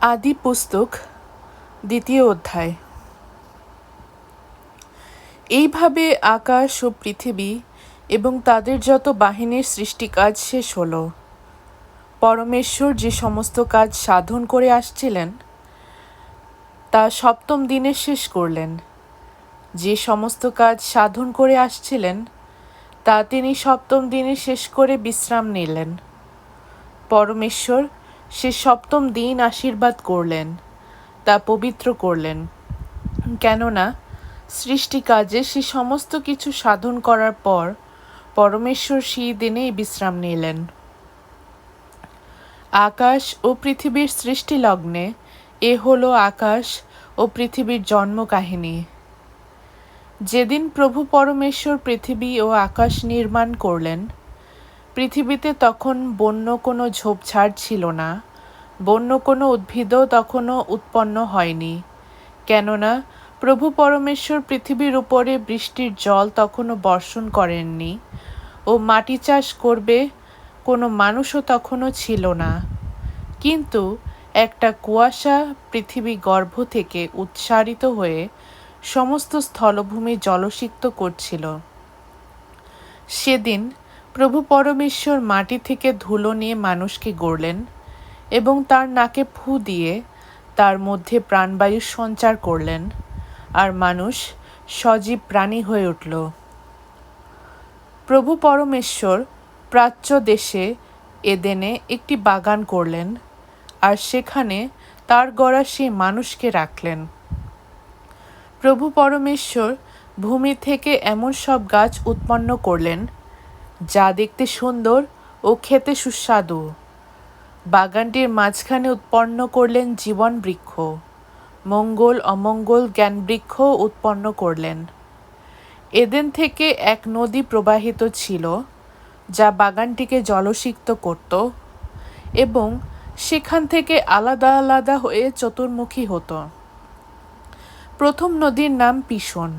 আদি পুস্তক ২য় অধ্যায়। এইভাবে আকাশ ও পৃথিবী এবং তাদের যত বাহিনীর সৃষ্টিকাজ শেষ হল। পরমেশ্বর যে সমস্ত কাজ সাধন করে আসছিলেন তা সপ্তম দিনে শেষ করলেন। যে সমস্ত কাজ সাধন করে আসছিলেন তা তিনি সপ্তম দিনে শেষ করে বিশ্রাম নিলেন। পরমেশ্বর সে সপ্তম দিন আশীর্বাদ করলেন, তা পবিত্র করলেন, কেননা সৃষ্টি কাজে সে সমস্ত কিছু সাধন করার পর পরমেশ্বর সেই দিনেই বিশ্রাম নিলেন। আকাশ ও পৃথিবীর সৃষ্টি লগ্নে এ হলো আকাশ ও পৃথিবীর জন্ম কাহিনী। যেদিন প্রভু পরমেশ্বর পৃথিবী ও আকাশ নির্মাণ করলেন, পৃথিবীতে তখন বন্য কোনো ঝোপঝাড় ছিল না, বন্য কোনো উদ্ভিদও তখনও উৎপন্ন হয়নি, কেননা প্রভু পরমেশ্বর পৃথিবীর উপরে বৃষ্টির জল তখনও বর্ষণ করেননি, ও মাটি চাষ করবে কোনো মানুষও তখনও ছিল না। কিন্তু একটা কুয়াশা পৃথিবী গর্ভ থেকে উৎসারিত হয়ে সমস্ত স্থলভূমি জলসিক্ত করছিল। সেদিন প্রভু পরমেশ্বর মাটি থেকে ধুলো নিয়ে মানুষকে গড়লেন এবং তার নাকে ফু দিয়ে তার মধ্যে প্রাণবায়ু সঞ্চার করলেন, আর মানুষ সজীব প্রাণী হয়ে উঠল। প্রভু পরমেশ্বর প্রাচ্য দেশে এদেনে একটি বাগান করলেন, আর সেখানে তার গড়া সেই মানুষকে রাখলেন। প্রভু পরমেশ্বর ভূমি থেকে এমন সব গাছ উৎপন্ন করলেন যা দেখতে সুন্দর ও খেতে সুস্বাদু। বাগানটির মাঝখানে উৎপন্ন করলেন জীবন বৃক্ষ, মঙ্গল অমঙ্গল জ্ঞান বৃক্ষ উৎপন্ন করলেন। এদেন থেকে এক নদী প্রবাহিত ছিল যা বাগানটিকে জলসিক্ত করত এবং সেখান থেকে আলাদা আলাদা হয়ে চতুর্মুখী হতো। প্রথম নদীর নাম পিশন।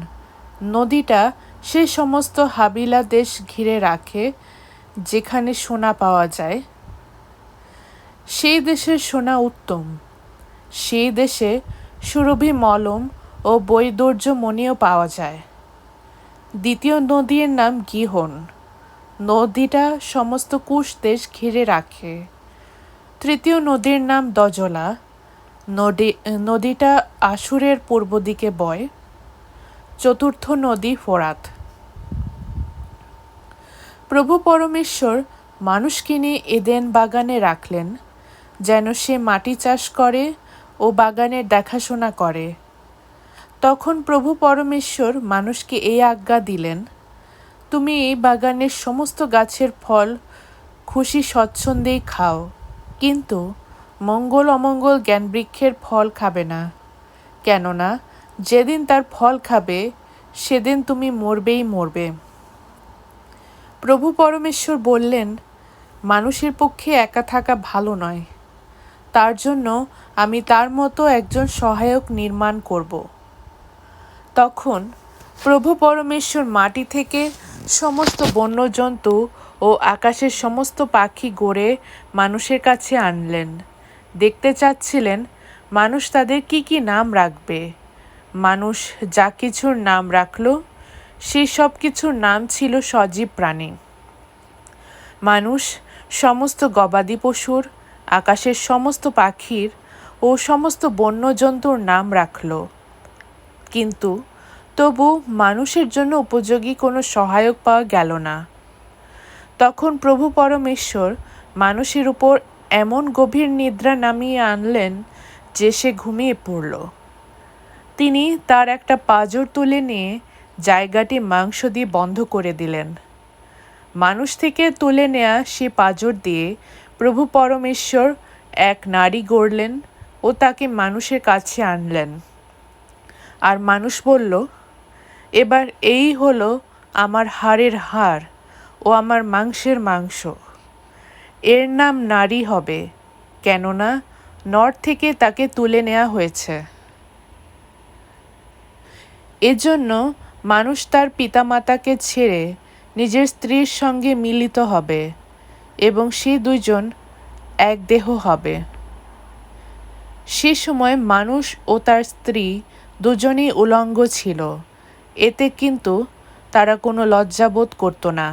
নদীটা সে সমস্ত হাবিলা দেশ ঘিরে রাখে যেখানে সোনা পাওয়া যায়। সেই দেশের সোনা উত্তম। সেই দেশে সুরভি মলম ও বৈদুর্য মণিও পাওয়া যায়। দ্বিতীয় নদীর নাম গিহন। নদীটা সমস্ত কুশ দেশ ঘিরে রাখে। তৃতীয় নদীর নাম দজলা। নদীটা আশুরের পূর্ব দিকে বয়। চতুর্থ নদী ফোরাত। প্রভু পরমেশ্বর মানুষকে নিয়ে এদেন বাগানে রাখলেন যেন সে মাটি চাষ করে ও বাগানের দেখাশোনা করে। তখন প্রভু পরমেশ্বর মানুষকে এই আজ্ঞা দিলেন, তুমি এই বাগানের সমস্ত গাছের ফল খুশি স্বচ্ছন্দেই খাও, কিন্তু মঙ্গল অমঙ্গল জ্ঞানবৃক্ষের ফল খাবে না, কেননা যেদিন তার ফল খাবে সেদিন তুমি মরবেই মরবে। প্রভু পরমেশ্বর বললেন, মানুষের পক্ষে একা থাকা ভালো নয়, তার জন্য আমি তার মতো একজন সহায়ক নির্মাণ করব। তখন প্রভু পরমেশ্বর মাটি থেকে সমস্ত বন্যজন্তু ও আকাশের সমস্ত পাখি গড়ে মানুষের কাছে আনলেন। দেখতে চাচ্ছিলেন মানুষ তাদের কি কি নাম রাখবে। মানুষ যা কিছুর নাম রাখল সেই সব কিছুর নাম ছিল সজীব প্রাণী। মানুষ সমস্ত গবাদি পশুর, আকাশের সমস্ত পাখির ও সমস্ত বন্যজন্তুর নাম রাখল, কিন্তু তবু মানুষের জন্য উপযোগী কোনো সহায়ক পাওয়া গেল না। তখন প্রভু পরমেশ্বর মানুষের উপর এমন গভীর নিদ্রা নামিয়ে আনলেন যে সে ঘুমিয়ে পড়ল। তিনি তার একটা পাঁজর তুলে নিয়ে জায়গাটি মাংস দিয়ে বন্ধ করে দিলেন। মানুষ থেকে তুলে নেয়া সে পাঁজর দিয়ে প্রভু পরমেশ্বর এক নারী গড়লেন ও তাকে মানুষের কাছে আনলেন। আর মানুষ বলল, এবার এই হলো আমার হাড়ের হাড় ও আমার মাংসের মাংস। এর নাম নারী হবে, কেননা নর থেকে তাকে তুলে নেওয়া হয়েছে। এজন্য মানুষ তার পিতামাতাকে ছেড়ে নিজের স্ত্রীর সঙ্গে মিলিত হবে এবং সেই দুইজন এক দেহ হবে। সে সময় মানুষ ও তার স্ত্রী দুজনেই উলঙ্গ ছিল, এতে কিন্তু তারা কোনো লজ্জাবোধ করত না।